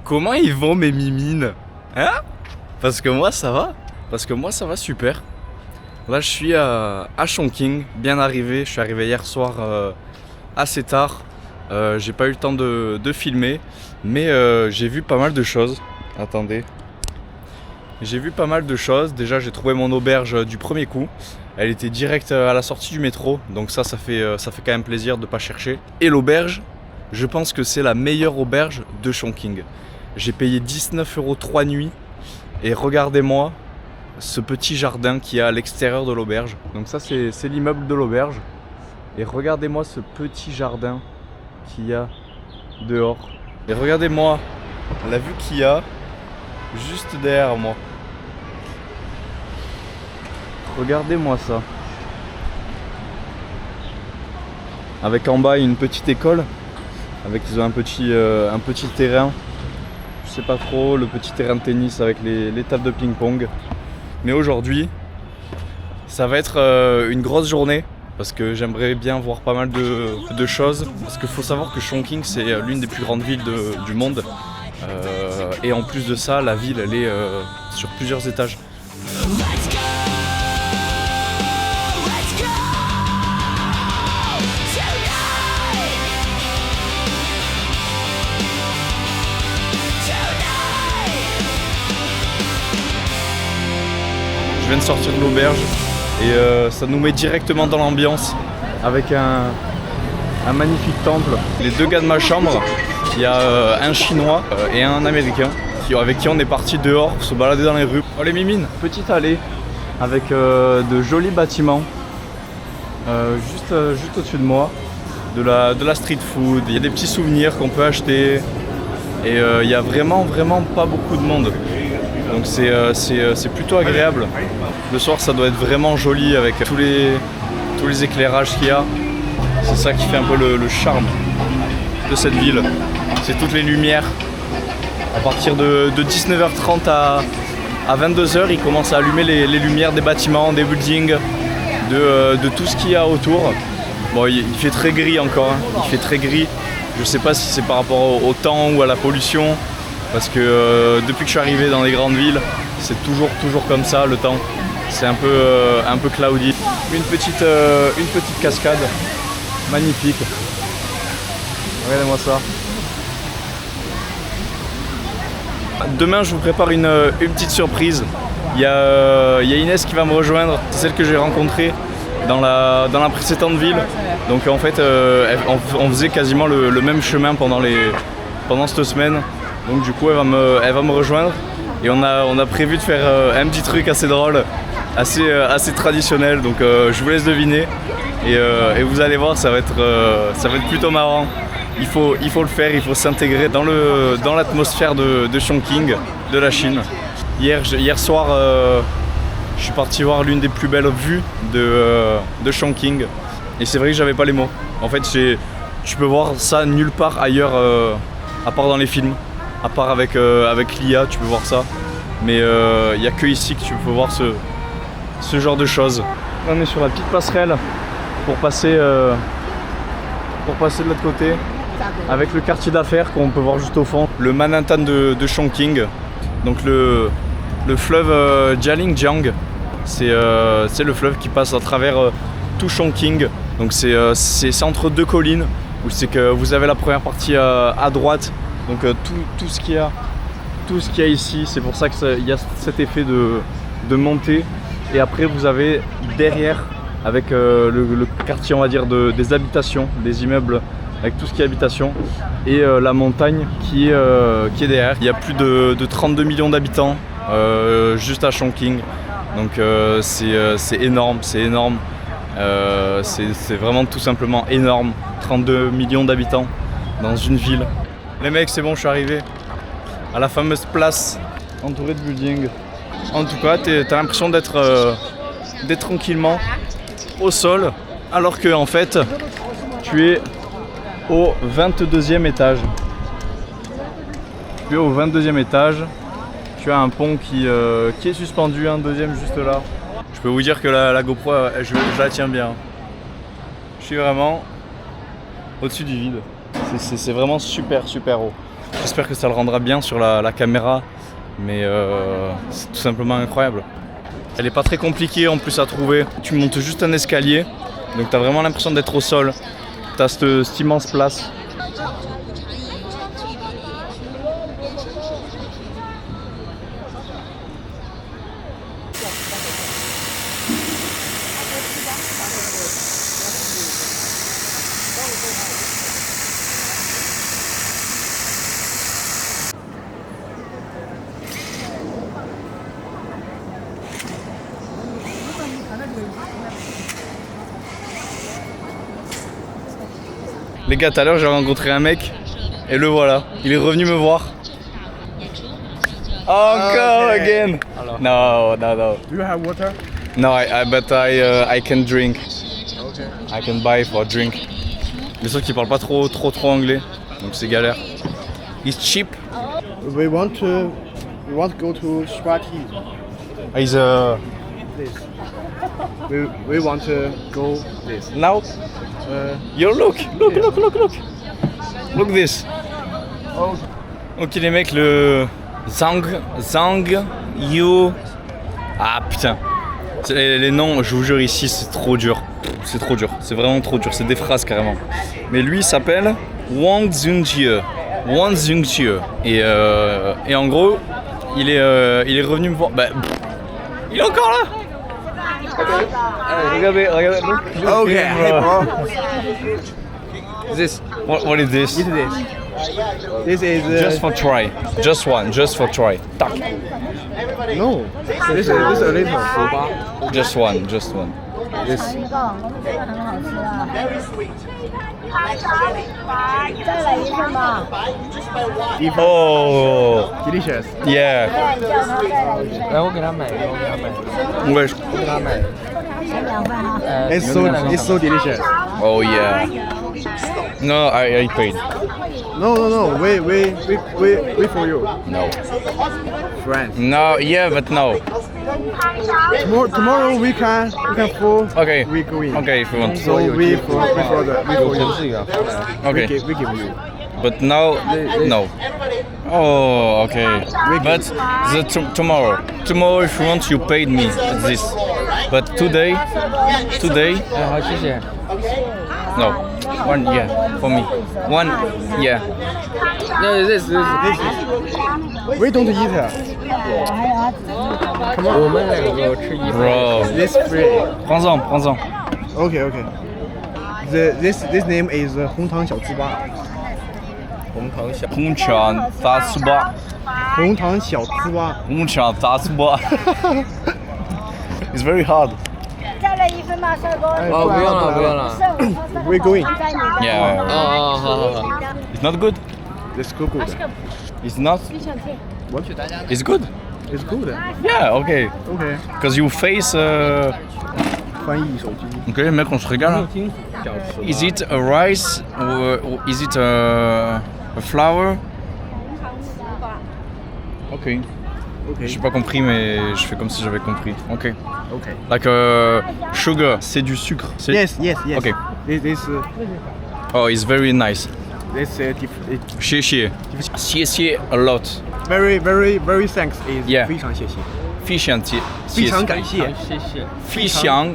Comment ils vont mes mimines? Hein? Parce que moi ça va. Parce que moi ça va super. Là je suis à Chongqing, bien arrivé. Je suis arrivé hier soir assez tard. J'ai pas eu le temps de filmer. Mais j'ai vu pas mal de choses. Attendez. J'ai vu pas mal de choses. Déjà j'ai trouvé mon auberge du premier coup. Elle était direct à la sortie du métro. Donc ça fait quand même plaisir de pas chercher. Et l'auberge, je pense que c'est la meilleure auberge de Chongqing. J'ai payé 19 € 3 nuits. Et regardez-moi ce petit jardin qui est à l'extérieur de l'auberge. Donc ça c'est l'immeuble de l'auberge. Et regardez-moi ce petit jardin qu'il y a dehors. Et regardez-moi la vue qu'il y a juste derrière moi. Regardez-moi ça. Avec en bas une petite école. Avec ils ont un petit terrain. Je sais pas trop, le petit terrain de tennis avec les tables de ping-pong. Mais aujourd'hui, ça va être une grosse journée. Parce que j'aimerais bien voir pas mal de choses. Parce qu'il faut savoir que Chongqing c'est l'une des plus grandes villes du monde. Et en plus de ça, la ville elle est sur plusieurs étages. Je viens de sortir de l'auberge et ça nous met directement dans l'ambiance avec un magnifique temple. Les deux gars de ma chambre, il y a un chinois et un américain avec qui on est parti dehors se balader dans les rues. Oh les mimines, petite allée avec de jolis bâtiments juste au-dessus de moi, de la street food, il y a des petits souvenirs qu'on peut acheter et il y a vraiment pas beaucoup de monde. Donc c'est plutôt agréable. Le soir ça doit être vraiment joli avec tous les éclairages qu'il y a. C'est ça qui fait un peu le charme de cette ville. C'est toutes les lumières. À partir de 19h30 à 22h, ils commencent à allumer les lumières des bâtiments, des buildings, de tout ce qu'il y a autour. Bon, il fait très gris encore, hein. Il fait très gris. Je sais pas si c'est par rapport au temps ou à la pollution. Parce que depuis que je suis arrivé dans les grandes villes, c'est toujours comme ça le temps. C'est un peu cloudy. Une petite cascade magnifique. Regardez-moi ça. Demain je vous prépare une petite surprise. Il y a Inès qui va me rejoindre. C'est celle que j'ai rencontrée dans la précédente ville. Donc en fait on faisait quasiment le même chemin pendant cette semaine. Donc du coup elle va me rejoindre et on a prévu de faire un petit truc assez drôle, assez traditionnel. Donc je vous laisse deviner et vous allez voir, ça va être plutôt marrant. Il faut le faire, il faut s'intégrer dans l'atmosphère de Chongqing, de la Chine. Hier soir je suis parti voir l'une des plus belles vues de Chongqing et c'est vrai que j'avais pas les mots. En fait tu peux voir ça nulle part ailleurs à part dans les films. À part avec l'IA, tu peux voir ça. Mais il n'y a que ici que tu peux voir ce genre de choses. On est sur la petite passerelle pour passer de l'autre côté. Avec le quartier d'affaires qu'on peut voir juste au fond. Le Manhattan de Chongqing. Donc le fleuve Jialing-Jiang. C'est le fleuve qui passe à travers tout Chongqing. Donc c'est entre deux collines. Où c'est que vous avez la première partie à droite. Donc tout ce qu'il y a ici, c'est pour ça qu'il y a cet effet de montée. Et après vous avez derrière avec le quartier on va dire des habitations, des immeubles avec tout ce qui est habitation et la montagne qui est derrière. Il y a plus de 32 millions d'habitants juste à Chongqing. Donc c'est énorme, c'est vraiment tout simplement énorme. 32 millions d'habitants dans une ville. Les mecs, c'est bon, je suis arrivé à la fameuse place entourée de buildings. En tout cas, t'as l'impression d'être tranquillement au sol, alors que en fait, tu es au 22e étage. Tu es au 22e étage. Tu as un pont qui est suspendu, un deuxième juste là. Je peux vous dire que la GoPro, je la tiens bien. Je suis vraiment au-dessus du vide. C'est vraiment super haut. J'espère que ça le rendra bien sur la caméra, mais c'est tout simplement incroyable. Elle est pas très compliquée en plus à trouver. Tu montes juste un escalier, donc tu as vraiment l'impression d'être au sol. Tu as cette immense place. Les gars, tout à l'heure j'ai rencontré un mec et le voilà, il est revenu me voir. Encore again. No. Do you have water? No, but I can drink. Okay. I can buy for drink. Mais sauf qu'il parle pas trop anglais, donc c'est galère. It's cheap. We want to go to Swati. Is This. We want to go this. now. Yo, look this. Oh. Ok les mecs, le Zhang Yu. Ah putain. Les noms, je vous jure ici c'est trop dur. C'est vraiment trop dur, c'est des phrases carrément. Mais lui il s'appelle Wang Zhungjie. Et en gros, il est revenu me voir. Bah, il est encore là. Regardez, look Okay. him, Hey, bro. This, what is this? Eat this. This is Just for try. Just for try. Tac. no. This is a little. Just one. This. 一个，这个很好吃啊。再来一份吧。 Oh, Delicious. yeah. 对，叫他再来一份。来，我给他买一个，Ouais. 给他买。先两份啊。 It's so delicious. Oh yeah. No, I paid. No. Wait for you, No. friends. No, yeah, but no. Tomorrow we can full. Okay. We go in. Okay, if you want. So we for you. Okay. We give you. But now, no. Oh, okay. But tomorrow, if you want, you paid me this. But today, 好，谢谢。 no. One, yeah, for me. One, yeah. No, this. We don't eat. 我们两个吃一份。 Bro, This free. prends-en. Okay. This name is 红糖小糍粑。红肠炸糍粑。红糖小糍粑。红肠炸糍粑。It's very hard. 再来一份吧，帅哥。哦，不用了。 We going. 在你的。 Yeah. 好。 It's not good. Let's go good. It's not. What? It's good. It's good. Yeah, okay. Okay. Cause you face. 翻译手机。 Ok, mec, on se régale. Is it a rice or is it a flour? Ok. Okay. J'ai pas compris, mais je fais comme si j'avais compris. Ok. Okay. Like sugar, c'est du sucre. Yes. Okay. This Oh, it's very nice.谢谢 Xie a lot. very thanks is Yeah. 非常谢谢，非常感谢，谢谢。非常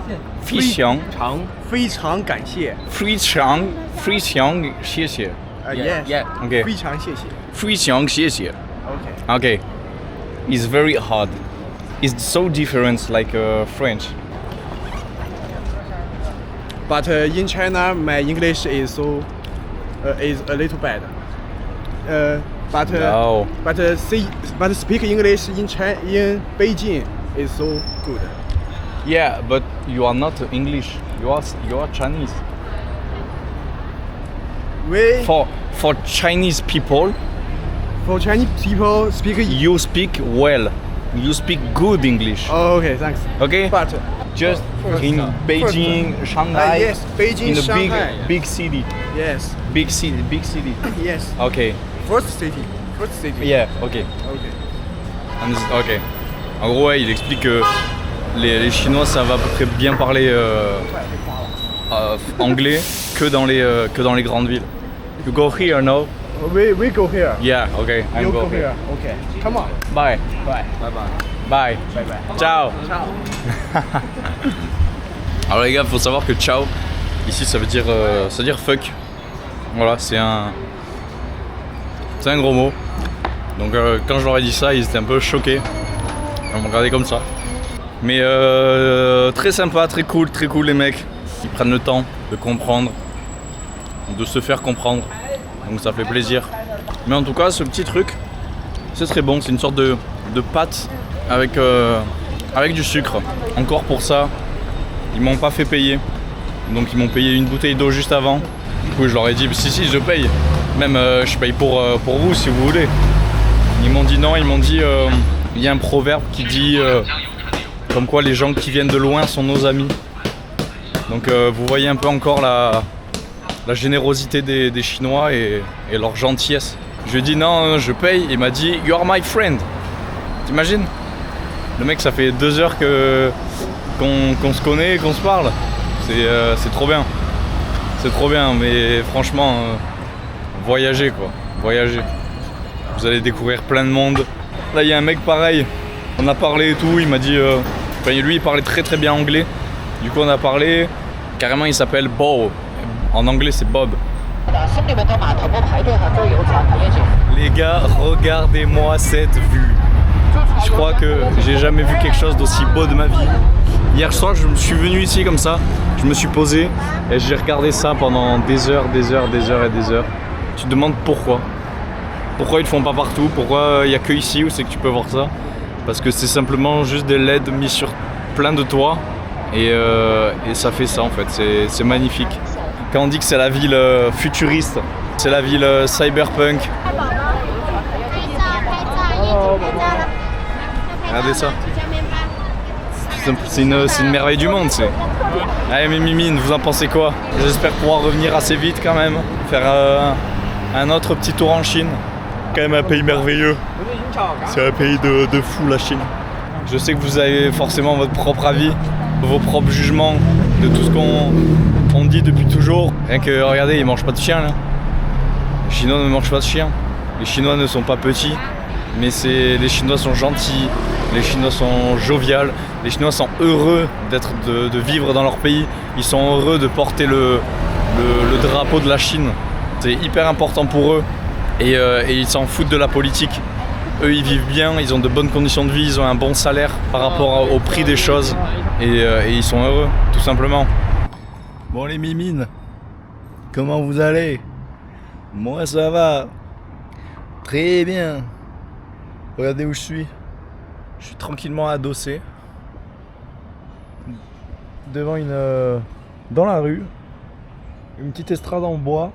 非常感谢。谢谢。 Yes. Okay. 非常谢谢。非常谢谢。 Okay. Okay. It's very hard. It's so different like French. But in China, my English is so is a little bad. But No. but speak English in Beijing is so good. Yeah, but you are not English. You are Chinese. We For Chinese people, for Chinese people speak. you speak well. You speak good English. Oh, okay, thanks. Okay? But Just in Beijing, Shanghai, yes, Beijing, in the Shanghai. big city. yes, Big city. yes. Okay. First city. Yeah, okay. Okay. Ok. En gros, ouais, il explique que les Chinois savent à peu près bien parler anglais que dans les grandes villes. You go here now, We go here. Yeah, okay. I'm You go going. here. Okay. Come on. Bye. Bye. Bye. Bye bye. Ciao. Ciao. Alors les gars, faut savoir que ciao, ici ça veut dire fuck. Voilà, c'est un gros mot. Donc quand je leur ai dit ça, ils étaient un peu choqués. Ils m'ont regardé comme ça. Mais très sympa, très cool les mecs. Ils prennent le temps de comprendre, de se faire comprendre. Donc ça fait plaisir. Mais en tout cas, ce petit truc, c'est très bon. C'est une sorte de pâte avec du sucre. Encore pour ça, ils m'ont pas fait payer. Donc ils m'ont payé une bouteille d'eau juste avant. Du coup, je leur ai dit, si, je paye. Même je paye pour vous si vous voulez. Ils m'ont dit non, ils m'ont dit, il y a un proverbe qui dit comme quoi les gens qui viennent de loin sont nos amis. Donc vous voyez un peu encore la générosité des Chinois et leur gentillesse. Je lui ai dit non, je paye. Il m'a dit you are my friend. T'imagines? Le mec, ça fait 2 heures qu'on se connaît, qu'on se parle. C'est trop bien. C'est trop bien, mais franchement, voyagez quoi. Voyagez. Vous allez découvrir plein de monde. Là, il y a un mec pareil. On a parlé et tout. Il m'a dit. Lui, il parlait très bien anglais. Du coup, on a parlé. Carrément, il s'appelle Bo. En anglais, c'est Bob. Les gars, regardez-moi cette vue. Je crois que j'ai jamais vu quelque chose d'aussi beau de ma vie. Hier soir, je me suis venu ici comme ça. Je me suis posé et j'ai regardé ça pendant des heures. Tu te demandes pourquoi. Pourquoi ils le font pas partout? Pourquoi il n'y a que ici où c'est que tu peux voir ça? Parce que c'est simplement juste des LED mis sur plein de toits et ça fait ça en fait, c'est magnifique. Quand on dit que c'est la ville futuriste, c'est la ville cyberpunk. Regardez ça. C'est une merveille du monde, c'est. Allez mes mimines, vous en pensez quoi? J'espère pouvoir revenir assez vite quand même, faire un autre petit tour en Chine. Quand même un pays merveilleux. C'est un pays de fou la Chine. Je sais que vous avez forcément votre propre avis, vos propres jugements de tout ce qu'on dit depuis toujours. Rien que regardez, ils mangent pas de chien là. Les Chinois ne mangent pas de chien. Les Chinois ne sont pas petits, mais les Chinois sont gentils, les Chinois sont joviales, les Chinois sont heureux de vivre dans leur pays. Ils sont heureux de porter le drapeau de la Chine. C'est hyper important pour eux. Et ils s'en foutent de la politique. Eux, ils vivent bien, ils ont de bonnes conditions de vie, ils ont un bon salaire par rapport au prix des choses. Et ils sont heureux, tout simplement. Bon les mimines, comment vous allez? Moi ça va. Très bien. Regardez où je suis. Je suis tranquillement adossé. Devant dans la rue. Une petite estrade en bois.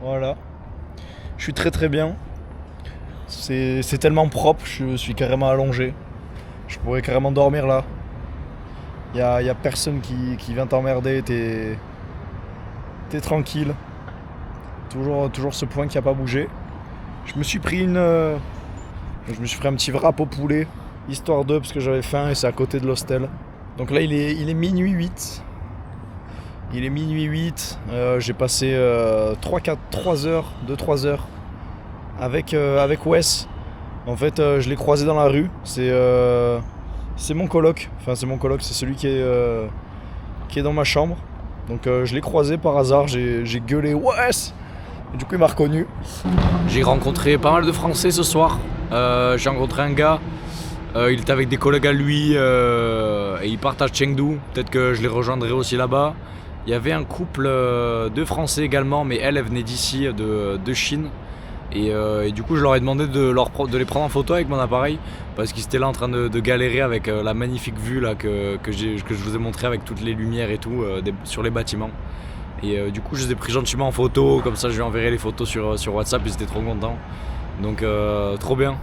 Voilà. Je suis très bien. C'est tellement propre, je suis carrément allongé. Je pourrais carrément dormir là. Y a personne qui vient t'emmerder, t'es tranquille. Toujours ce point qui a pas bougé. Je me suis pris un petit wrap au poulet, histoire d'eux, parce que j'avais faim et c'est à côté de l'hostel. Donc là il est minuit 8. Il est minuit 8, j'ai passé 2-3 heures avec Wes. En fait, je l'ai croisé dans la rue. C'est mon coloc. Enfin, c'est mon coloc, c'est celui qui est dans ma chambre. Donc, je l'ai croisé par hasard. J'ai gueulé Wes. Et du coup, il m'a reconnu. J'ai rencontré pas mal de Français ce soir. J'ai rencontré un gars. Il était avec des collègues à lui et ils partent à Chengdu. Peut-être que je les rejoindrai aussi là-bas. Il y avait un couple de Français également, mais elle venait d'ici, de Chine. Et du coup, je leur ai demandé de les prendre en photo avec mon appareil parce qu'ils étaient là en train de galérer avec la magnifique vue là, que je vous ai montré avec toutes les lumières et tout sur les bâtiments. Et du coup, je les ai pris gentiment en photo, comme ça je lui enverrai les photos sur WhatsApp, ils étaient trop contents. Donc trop bien.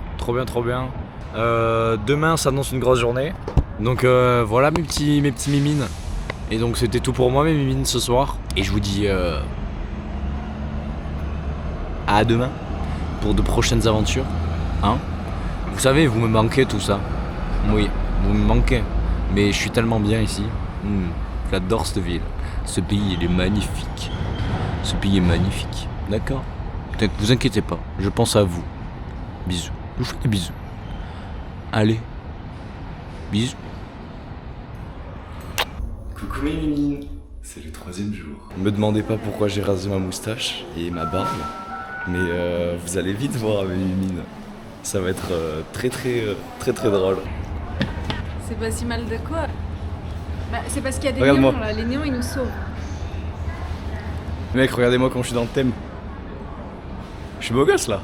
Demain, ça annonce une grosse journée. Donc voilà mes petits mimines. Et donc c'était tout pour moi mes mimines ce soir. Et je vous dis à demain pour de prochaines aventures. Hein? Vous savez, vous me manquez tout ça. Oui, vous me manquez. Mais je suis tellement bien ici. J'adore cette ville. Ce pays, il est magnifique. Ce pays est magnifique. D'accord? Vous inquiétez pas, je pense à vous. Bisous. Je vous fais des bisous. Allez. Bisous. Coucou mes mimines, c'est le 3e jour. Ne me demandez pas pourquoi j'ai rasé ma moustache et ma barbe, mais vous allez vite voir mes mimines. Ça va être très drôle. C'est pas si mal de quoi. Bah, c'est parce qu'il y a des Regarde-moi. néons là, les néons ils nous sauvent. Mec, regardez-moi quand je suis dans le thème. Je suis beau gosse là.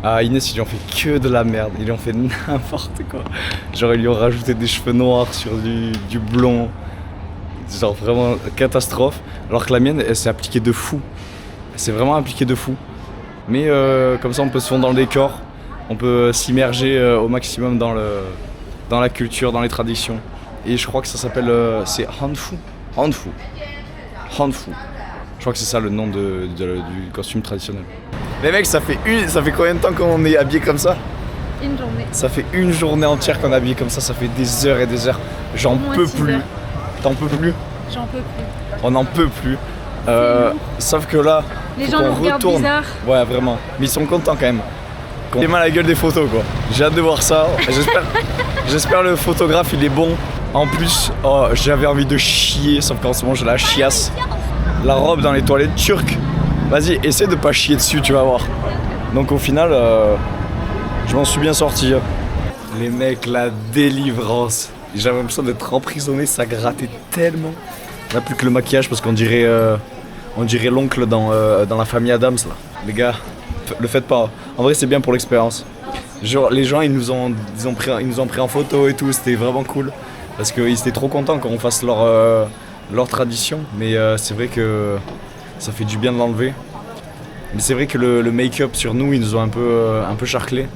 Ah, Inès, ils lui ont fait que de la merde, ils lui ont fait n'importe quoi. Genre, ils lui ont rajouté des cheveux noirs sur du blond. Genre, vraiment catastrophe. Alors que la mienne, elle s'est appliquée de fou. Elle s'est vraiment appliquée de fou. Mais comme ça, on peut se fondre dans le décor. On peut s'immerger au maximum dans la culture, dans les traditions. Et je crois que ça s'appelle... c'est Hanfu. Hanfu. Hanfu. Je crois que c'est ça le nom du costume traditionnel. Mais mec, ça fait combien de temps qu'on est habillé comme ça? Une journée. Ça fait une journée entière qu'on est habillé comme ça fait des heures et des heures. J'en Au moins peux 6 plus. heures. T'en peux plus? J'en peux plus. On n'en peut plus. Sauf que là, Les faut gens qu'on nous regardent retourne. bizarre. Ouais, vraiment. Mais ils sont contents quand même. Qu'on ait mal à la gueule des photos quoi. J'ai hâte de voir ça. J'espère le photographe il est bon. En plus, j'avais envie de chier, sauf qu'en ce moment j'ai la chiasse. La robe dans les toilettes turques. Vas-y, essaie de pas chier dessus, tu vas voir. Donc au final, je m'en suis bien sorti. Les mecs, la délivrance. J'avais l'impression d'être emprisonné, ça grattait tellement. Là plus que le maquillage parce qu'on dirait l'oncle dans la famille Adams là. Les gars, le faites pas. En vrai c'est bien pour l'expérience. Genre les gens ils nous ont pris en photo et tout, c'était vraiment cool. Parce qu'ils étaient trop contents qu'on fasse leur tradition. Mais c'est vrai que ça fait du bien de l'enlever. Mais c'est vrai que le make-up sur nous ils nous ont un peu charclé.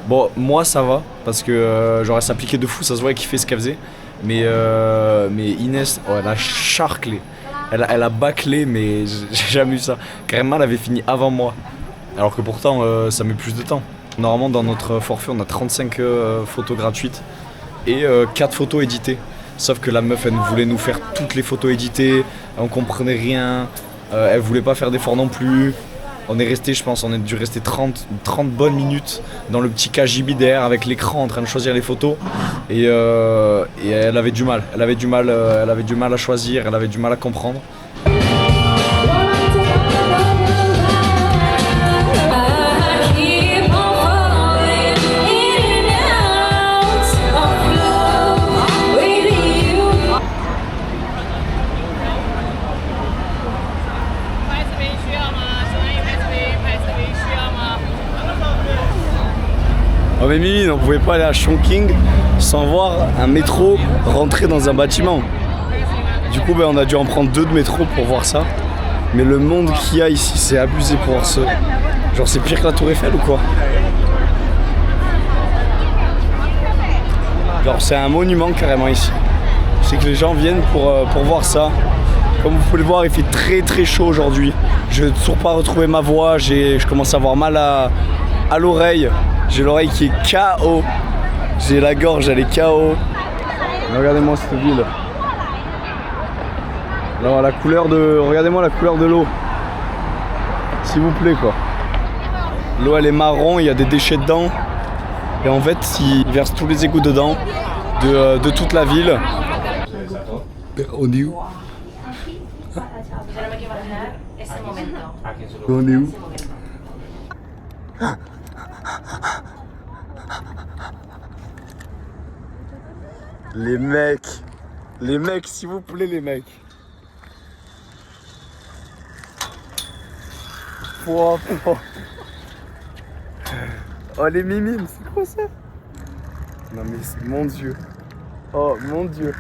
Bon, moi ça va, parce que genre elle s'appliquait de fou, ça se voyait qu'il fait ce qu'elle faisait. Mais Inès, elle a charclé. Elle a bâclé, mais j'ai jamais eu ça. Carrément, elle avait fini avant moi. Alors que pourtant, ça met plus de temps. Normalement, dans notre forfait, on a 35 photos gratuites et 4 photos éditées. Sauf que la meuf, elle voulait nous faire toutes les photos éditées, on comprenait rien, elle voulait pas faire d'efforts non plus. On est resté, je pense, on a dû rester 30 bonnes minutes dans le petit KGB derrière avec l'écran en train de choisir les photos. Et elle avait du mal. Elle avait du mal à choisir, elle avait du mal à comprendre. Oh mais Mimi, on pouvait pas aller à Chongqing sans voir un métro rentrer dans un bâtiment. Du coup on a dû en prendre 2 de métro pour voir ça. Mais le monde qu'il y a ici, c'est abusé pour voir ça. Genre c'est pire que la Tour Eiffel ou quoi? Genre c'est un monument carrément ici. C'est que les gens viennent pour voir ça. Comme vous pouvez le voir, il fait très chaud aujourd'hui. Je n'ai toujours pas retrouvé ma voix, je commence à avoir mal à l'oreille. J'ai l'oreille qui est KO. J'ai la gorge, elle est KO. Regardez-moi cette ville. Alors regardez-moi la couleur de l'eau. S'il vous plaît quoi. L'eau elle est marron, il y a des déchets dedans. Et en fait, ils versent tous les égouts dedans de toute la ville. On est où? On est où? Les mecs, s'il vous plaît, les mecs. Oh, les mimimes, c'est quoi ça? Non mais mon Dieu. Oh mon Dieu.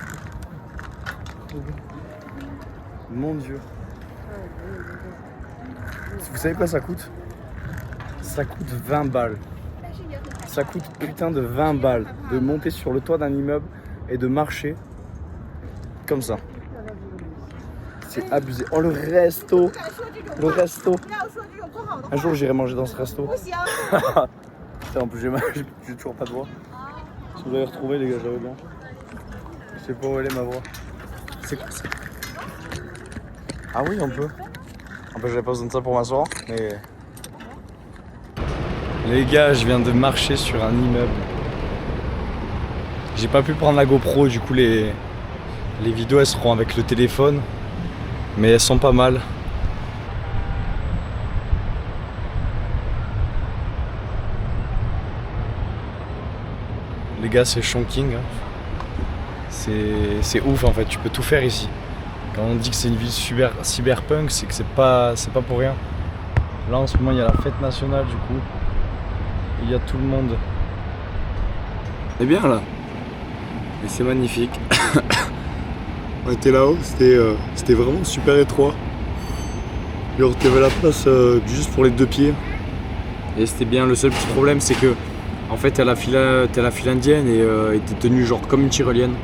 Mon Dieu. Vous savez quoi ça coûte? Ça coûte 20 balles. Ça coûte putain de 20 balles de monter sur le toit d'un immeuble et de marcher comme ça. C'est abusé. Oh le resto. Le resto. Un jour j'irai manger dans ce resto. Putain, en plus j'ai toujours pas de voix. Si vous avez retrouvé les gars, j'avais bien. Je sais pas où elle est ma voix. C'est quoi ça? Ah oui on peut. En fait j'avais pas besoin de ça pour m'asseoir, mais Les gars, je viens de marcher sur un immeuble. J'ai pas pu prendre la GoPro, du coup les vidéos elles seront avec le téléphone. Mais elles sont pas mal. Les gars, c'est Chongqing. C'est ouf en fait, tu peux tout faire ici. Quand on dit que c'est une ville cyberpunk, c'est que c'est pas pour rien. Là en ce moment il y a la fête nationale du coup. Il y a tout le monde. C'est bien là. Et c'est magnifique. On était là-haut, c'était vraiment super étroit. Genre t'avais la place juste pour les deux pieds. Et c'était bien, le seul petit problème c'est que en fait t'es à la file indienne et t'es tenu genre comme une tyrolienne.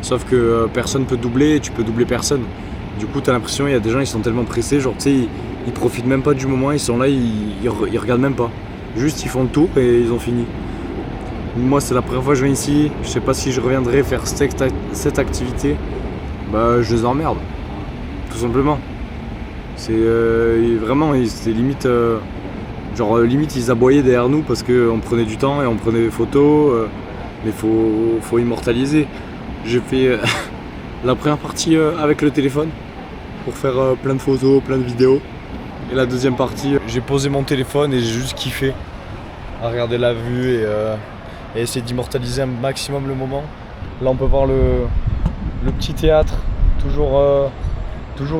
Sauf que personne peut doubler et tu peux doubler personne. Du coup t'as l'impression il y a des gens ils sont tellement pressés, genre tu sais ils profitent même pas du moment, ils sont là, ils regardent même pas. Juste ils font le tour et ils ont fini. Moi c'est la première fois que je viens ici, je sais pas si je reviendrai faire cette activité. Bah je les emmerde, tout simplement. C'est vraiment, c'était limite, limite ils aboyaient derrière nous parce qu'on prenait du temps et on prenait des photos, mais faut immortaliser. J'ai fait la première partie avec le téléphone pour faire plein de photos, plein de vidéos. Et la deuxième partie, J'ai posé mon téléphone et j'ai juste kiffé à regarder la vue et essayer d'immortaliser un maximum le moment. Là on peut voir le petit théâtre, toujours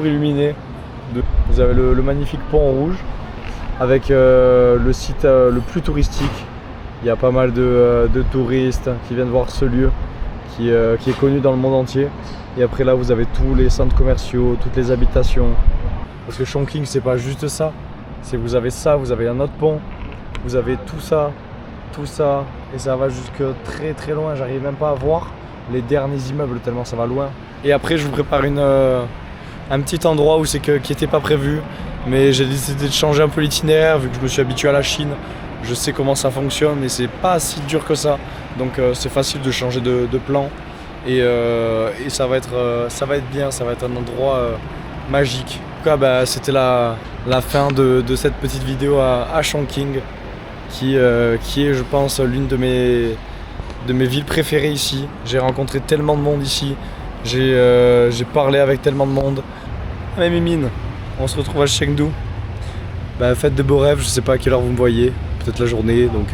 illuminé. Vous avez le magnifique pont rouge avec le site le plus touristique. Il y a pas mal de touristes qui viennent voir ce lieu qui est connu dans le monde entier. Et après là vous avez tous les centres commerciaux, toutes les habitations. Parce que Chongqing c'est pas juste ça, c'est vous avez ça, vous avez un autre pont, vous avez tout ça, et ça va jusque très très loin, j'arrive même pas à voir les derniers immeubles tellement ça va loin. Et après je vous prépare un petit endroit où qui était pas prévu, mais j'ai décidé de changer un peu l'itinéraire vu que je me suis habitué à la Chine, je sais comment ça fonctionne et c'est pas si dur que ça, donc c'est facile de changer de plan et ça va être bien, ça va être un endroit magique. En tout cas, c'était la fin de cette petite vidéo à Chongqing qui est je pense l'une de mes villes préférées ici. J'ai rencontré tellement de monde ici, j'ai parlé avec tellement de monde. Allez Mimine, on se retrouve à Chengdu. Faites de beaux rêves, je sais pas à quelle heure vous me voyez, peut-être la journée, donc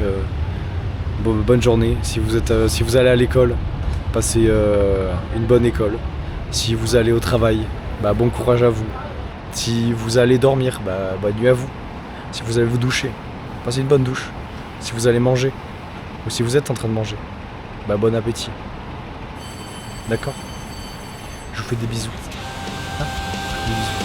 bonne journée. Si vous allez à l'école, passez une bonne école. Si vous allez au travail, bon courage à vous. Si vous allez dormir, bonne nuit à vous. Si vous allez vous doucher, passez une bonne douche. Si vous allez manger, ou si vous êtes en train de manger, bon appétit. D'accord ? Je vous fais des bisous. Des bisous.